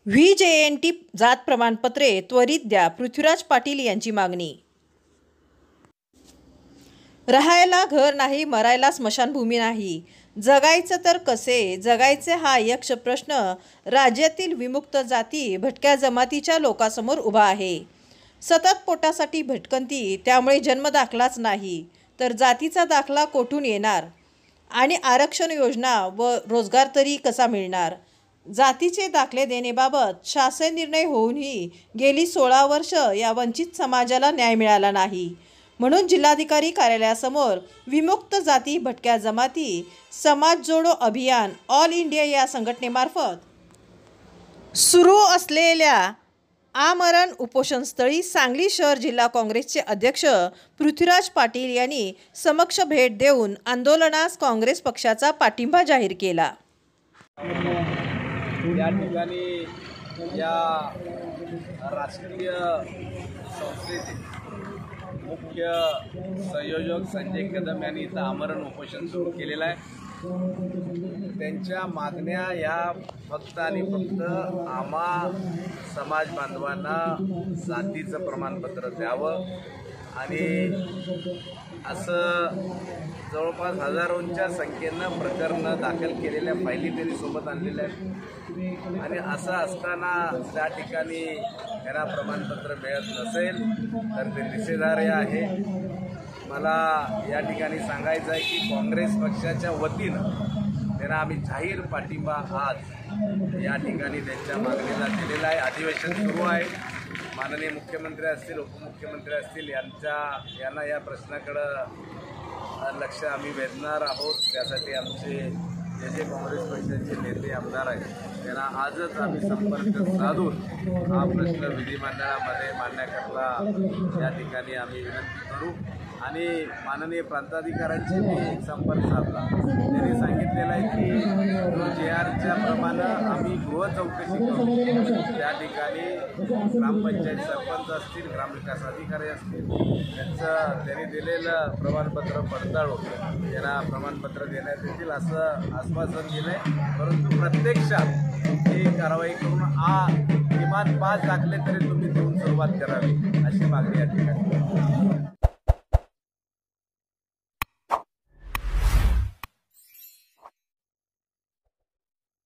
VJNT जात प्रमाणपत्रे त्वरित द्या, पृथ्वीराज पाटील यांची मागणी। राहायला घर नाही, मरायला स्मशानभूमी नाही, जगायचं तर कसे जगायचे हा यक्ष प्रश्न राज्यातील विमुक्त जाती भटक्या जमातीच्या लोकांसमोर उभा आहे। सतत पोटासाठी भटकंती, त्यामुळे जन्मदाखलाच नाही तर जातीचा दाखला कोठून येणार आणि आरक्षण योजना व रोजगार तरी कसा मिळणार। जातीचे दाखले देण्याबाबत शासन निर्णय होऊनही गेली 16 वर्ष या वंचित समाजाला न्याय मिळाला नाही। म्हणून जिल्हाधिकारी कार्यालयासमोर विमुक्त जाती भटक्या जमाती समाज जोडो अभियान ऑल इंडिया या संघटनेमार्फत सुरू असलेल्या आमरण उपोषणस्थळी सांगली शहर जिल्हा काँग्रेसचे अध्यक्ष पृथ्वीराज पाटील यांनी समक्ष भेट देऊन आंदोलनास काँग्रेस पक्षाचा पाठिंबा जाहीर केला। या ठिकाणी या राष्ट्रीय संस्थेचे मुख्य संयोजक संजय कदम यांनी इथं आमरण उपोषण सुरू केलेलं आहे। त्यांच्या मागण्या या फक्त आणि फक्त आम्हा समाज बांधवांना जातीचं प्रमाणपत्र द्यावं आणि असं जवळपास हजारोंच्या संख्येनं प्रकरणं दाखल केलेल्या फायली त्यांनी सोबत आणलेल्या आहेत आणि असं असताना त्या ठिकाणी त्यांना प्रमाणपत्र मिळत नसेल तर ते निषेधार्ह आहे। मला या ठिकाणी सांगायचं आहे की काँग्रेस पक्षाच्या वतीनं त्यांना आम्ही जाहीर पाठिंबा आज या ठिकाणी त्यांच्या मागणीला दिलेला आहे। अधिवेशन सुरू आहे, माननीय मुख्यमंत्री असतील उपमुख्यमंत्री असतील यांना या प्रश्नाकडं लक्ष आम्ही वेधणार आहोत। त्यासाठी आमचे जे काँग्रेस पक्षाचे नेते आमदार आहेत त्यांना आजच आम्ही संपर्क साधून हा प्रश्न विधिमंडळामध्ये मांडण्याकरता या ठिकाणी आम्ही विनंती करू आणि माननीय प्रांताधिकाऱ्यांशी मी संपर्क साधला। त्यांनी सांगितलेलं आहे की JRच्या प्रमाणे आम्ही गृह चौकशी करू। त्या ठिकाणी ग्रामपंचायत सरपंच असतील, ग्रामविकास अधिकारी असतील, त्यांनी दिलेलं प्रमाणपत्र पडताळून त्यांना प्रमाणपत्र देण्यात येतील असं आश्वासन दिलं आहे। परंतु प्रत्यक्षात ही कारवाई करून किमान 5 दाखले तरी तुम्ही देऊन सुरुवात करावी अशी मागणी या ठिकाणी।